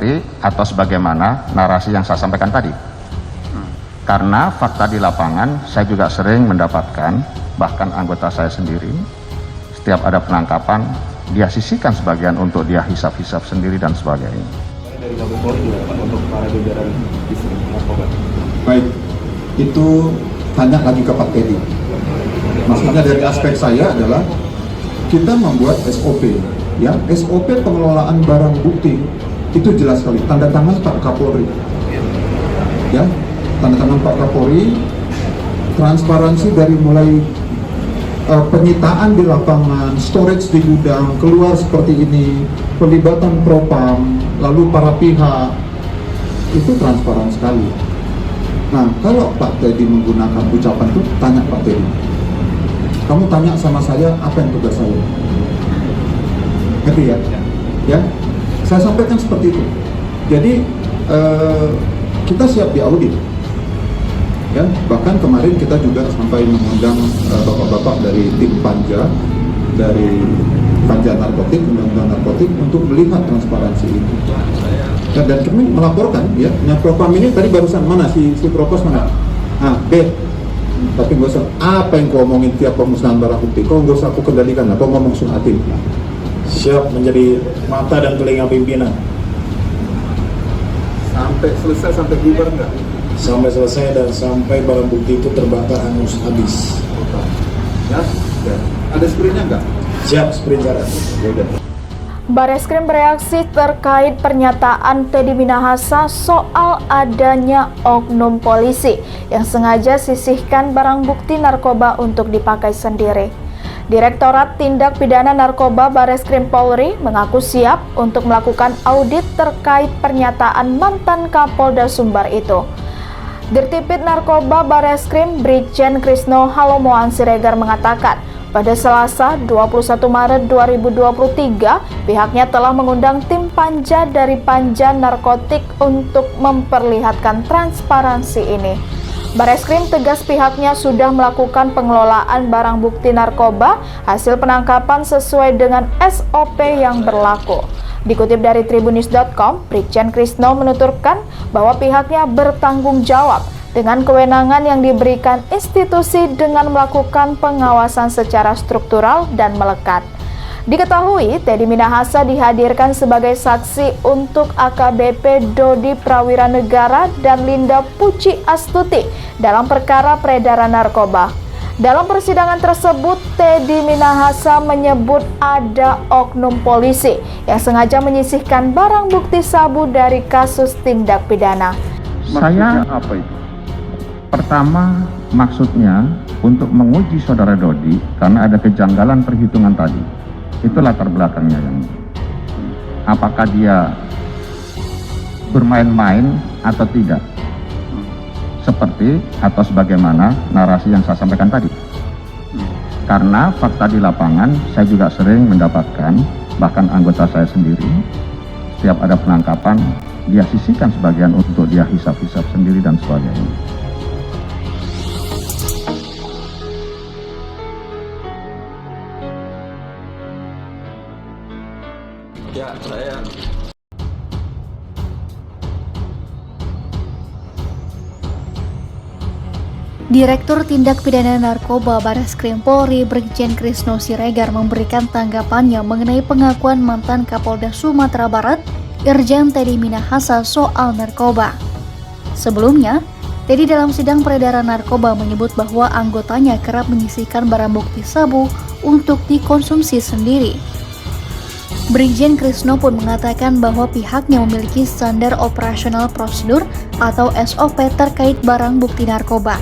seperti atau sebagaimana narasi yang saya sampaikan tadi. Karena fakta di lapangan saya juga sering mendapatkan, bahkan anggota saya sendiri, setiap ada penangkapan dia sisihkan sebagian untuk dia hisap-hisap sendiri dan sebagainya. Dari Mabes Polri juga Pak untuk para jajaran di narkoba. Baik, itu tanya lagi ke Pak Teddy. Maksudnya dari aspek saya adalah kita membuat SOP, ya SOP pengelolaan barang bukti itu jelas sekali, tanda tangan Pak Kapolri, ya tanda tangan Pak Kapolri, transparansi dari mulai penyitaan di lapangan, storage di gudang, keluar seperti ini, pelibatan propam, lalu para pihak, itu transparan sekali. Nah, kalau Pak Teddy menggunakan ucapan itu, tanya Pak Teddy. Kamu tanya sama saya, apa yang tugas saya? Ngerti ya? Ya, saya sampaikan seperti itu. Jadi, kita siap diaudit. Ya, bahkan kemarin kita juga sampai mengundang bapak-bapak dari tim Panja, dari Panja Narkotik, Undang-Undang Narkotik untuk melihat transparansi ini. Ya, dan kami melaporkan, ya, Propam ini tadi barusan mana si Propos mana? B. Tapi nggak usah apa yang kau omongin tiap pemusnahan barang bukti, kau nggak usah aku kendalikan lah, kau ngomong sunatin. Siap menjadi mata dan telinga pimpinan. Sampai selesai, sampai bubar enggak? Sampai selesai dan sampai barang bukti itu terbakar hangus habis. Ya? Ada sprintnya enggak? Siap, sprint syarat. Yaudah. Bareskrim bereaksi terkait pernyataan Teddy Minahasa soal adanya oknum polisi yang sengaja sisihkan barang bukti narkoba untuk dipakai sendiri. Direktorat Tindak Pidana Narkoba Bareskrim Polri mengaku siap untuk melakukan audit terkait pernyataan mantan Kapolda Sumbar itu. Dirtipid Narkoba Bareskrim Brigjen Krisno Halomoan Siregar mengatakan, pada Selasa 21 Maret 2023, pihaknya telah mengundang tim Panja dari Panja Narkotik untuk memperlihatkan transparansi ini. Bareskrim tegas pihaknya sudah melakukan pengelolaan barang bukti narkoba hasil penangkapan sesuai dengan SOP yang berlaku. Dikutip dari Tribunnews.com, Brigjen Krisno menuturkan bahwa pihaknya bertanggung jawab dengan kewenangan yang diberikan institusi dengan melakukan pengawasan secara struktural dan melekat. Diketahui, Teddy Minahasa dihadirkan sebagai saksi untuk AKBP Dodi Prawira Negara dan Linda Puci Astuti dalam perkara peredaran narkoba. Dalam persidangan tersebut, Teddy Minahasa menyebut ada oknum polisi yang sengaja menyisihkan barang bukti sabu dari kasus tindak pidana. Saya apa itu? pertama maksudnya untuk menguji saudara Dodi karena ada kejanggalan perhitungan tadi. Itu latar belakangnya yang apakah dia bermain-main atau tidak. Seperti atau sebagaimana narasi yang saya sampaikan tadi. Karena fakta di lapangan saya juga sering mendapatkan, bahkan anggota saya sendiri, setiap ada penangkapan dia sisihkan sebagian untuk dia hisap-hisap sendiri dan sebagainya. Ya, saya Direktur Tindak Pidana Narkoba Bareskrim Polri Brigjen Krisno Siregar memberikan tanggapannya mengenai pengakuan mantan Kapolda Sumatera Barat Irjen Teddy Minahasa soal narkoba. Sebelumnya, Teddy dalam sidang peredaran narkoba menyebut bahwa anggotanya kerap menyisihkan barang bukti sabu untuk dikonsumsi sendiri. Brigjen Krisno pun mengatakan bahwa pihaknya memiliki standar operasional prosedur atau SOP terkait barang bukti narkoba.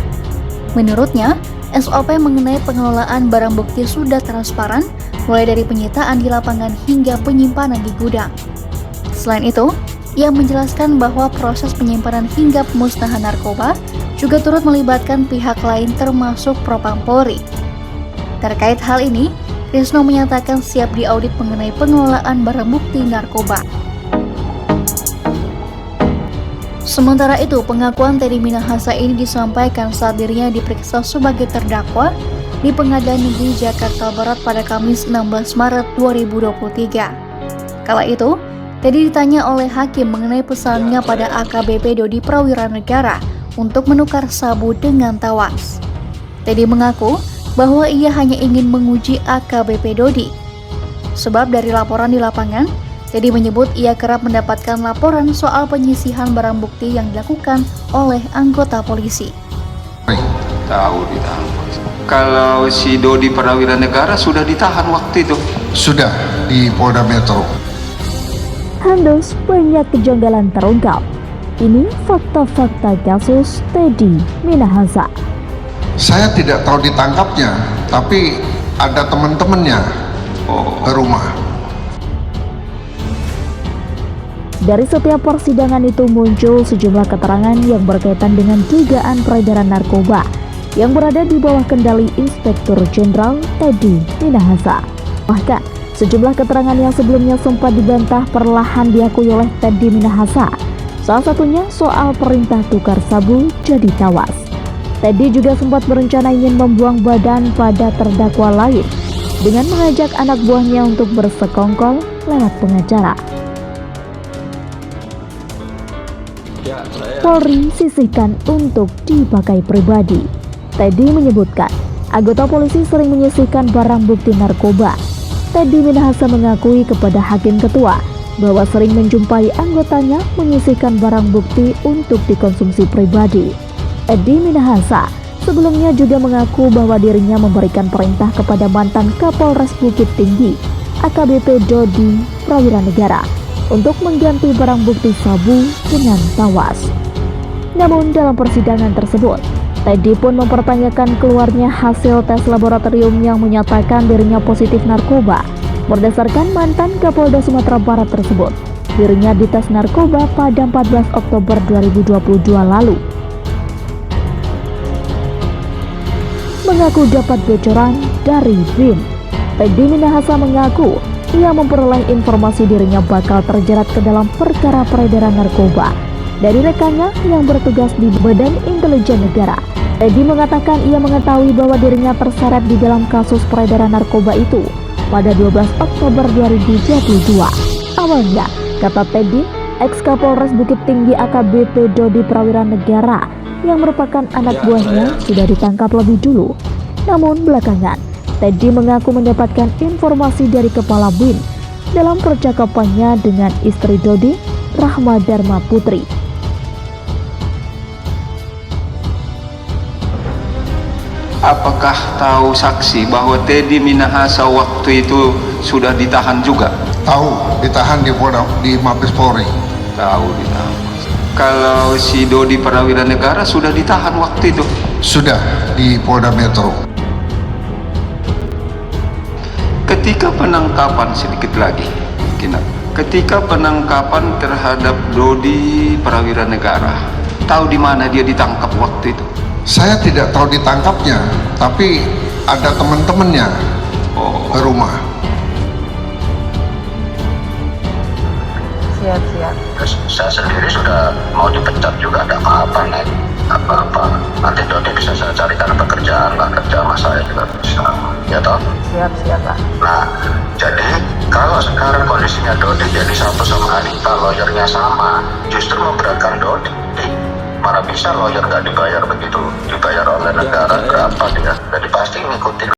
Menurutnya, SOP mengenai pengelolaan barang bukti sudah transparan, mulai dari penyitaan di lapangan hingga penyimpanan di gudang. Selain itu, ia menjelaskan bahwa proses penyimpanan hingga pemusnahan narkoba juga turut melibatkan pihak lain termasuk Propam Polri. Terkait hal ini, Krisno menyatakan siap diaudit mengenai pengelolaan barang bukti narkoba. Sementara itu, pengakuan Teddy Minahasa ini disampaikan saat dirinya diperiksa sebagai terdakwa di Pengadilan Negeri Jakarta Barat pada Kamis 16 Maret 2023. Kala itu, Teddy ditanya oleh hakim mengenai pesannya pada AKBP Dodi Prawiranegara untuk menukar sabu dengan tawas. Teddy mengaku bahwa ia hanya ingin menguji AKBP Dodi. Sebab dari laporan di lapangan, Teddy menyebut ia kerap mendapatkan laporan soal penyisihan barang bukti yang dilakukan oleh anggota polisi. Tahu ditangkap. Kalau si Dodi Prawiranegara sudah ditahan waktu itu? Sudah di Polda Metro. Handos banyak kejanggalan terungkap. Ini fakta-fakta kasus Teddy Minahasa. Saya tidak tahu ditangkapnya, tapi ada teman-temannya ke rumah. Dari setiap persidangan itu muncul sejumlah keterangan yang berkaitan dengan dugaan peredaran narkoba yang berada di bawah kendali Inspektur Jenderal Teddy Minahasa. Bahkan, sejumlah keterangan yang sebelumnya sempat dibantah perlahan diakui oleh Teddy Minahasa. Salah satunya soal perintah tukar sabu jadi tawas. Teddy juga sempat berencana ingin membuang badan pada terdakwa lain dengan mengajak anak buahnya untuk bersekongkol lewat pengacara. Polri sisihkan untuk dipakai pribadi. Teddy menyebutkan, anggota polisi sering menyisihkan barang bukti narkoba. Teddy Minahasa mengakui kepada hakim ketua bahwa sering menjumpai anggotanya menyisihkan barang bukti untuk dikonsumsi pribadi. Teddy Minahasa sebelumnya juga mengaku bahwa dirinya memberikan perintah kepada mantan Kapolres Bukit Tinggi, AKBP Dodi Prawiranegara, untuk mengganti barang bukti sabu dengan tawas. Namun dalam persidangan tersebut, Teddy pun mempertanyakan keluarnya hasil tes laboratorium yang menyatakan dirinya positif narkoba. Berdasarkan mantan Kapolda Sumatera Barat tersebut, dirinya dites narkoba pada 14 Oktober 2022 lalu. Mengaku dapat bocoran dari BIN, Teddy Minahasa mengaku ia memperoleh informasi dirinya bakal terjerat ke dalam perkara peredaran narkoba dari rekannya yang bertugas di Badan Intelijen Negara. Teddy mengatakan ia mengetahui bahwa dirinya terseret di dalam kasus peredaran narkoba itu pada 12 Oktober 2022. Awalnya, kata Teddy, ex-Kapolres Bukit Tinggi AKBP Dodi Prawiranegara yang merupakan anak buahnya sudah ditangkap lebih dulu. Namun belakangan, Teddy mengaku mendapatkan informasi dari Kepala BIN dalam percakapannya dengan istri Dodi, Rahma Dharma Putri. Apakah tahu saksi bahwa Teddy Minahasa waktu itu sudah ditahan juga? Tahu, ditahan di Polda, di Mabes Polri. Tahu ditahan. Kalau si Dodi Prawiranegara sudah ditahan waktu itu? Sudah di Polda Metro. Ketika penangkapan sedikit lagi, ketika penangkapan terhadap Dodi Prawiranegara, tahu di mana dia ditangkap waktu itu? Saya tidak tahu ditangkapnya, tapi ada teman-temannya ke rumah. Siap. Terus saya sendiri sudah mau dipecat juga, ada apa-apa nih, apa-apa. Nanti Dodi bisa saya carikan pekerjaan lah, kerja sama saya juga bisa, ya toh? Siap Pak. Nah, jadi kalau sekarang kondisinya Dodi jadi satu sama Anita, lawyernya sama, justru memberatkan Dodi. Mana bisa lawyer nggak dibayar begitu, dibayar oleh negara berapa dia, jadi pasti ngikutin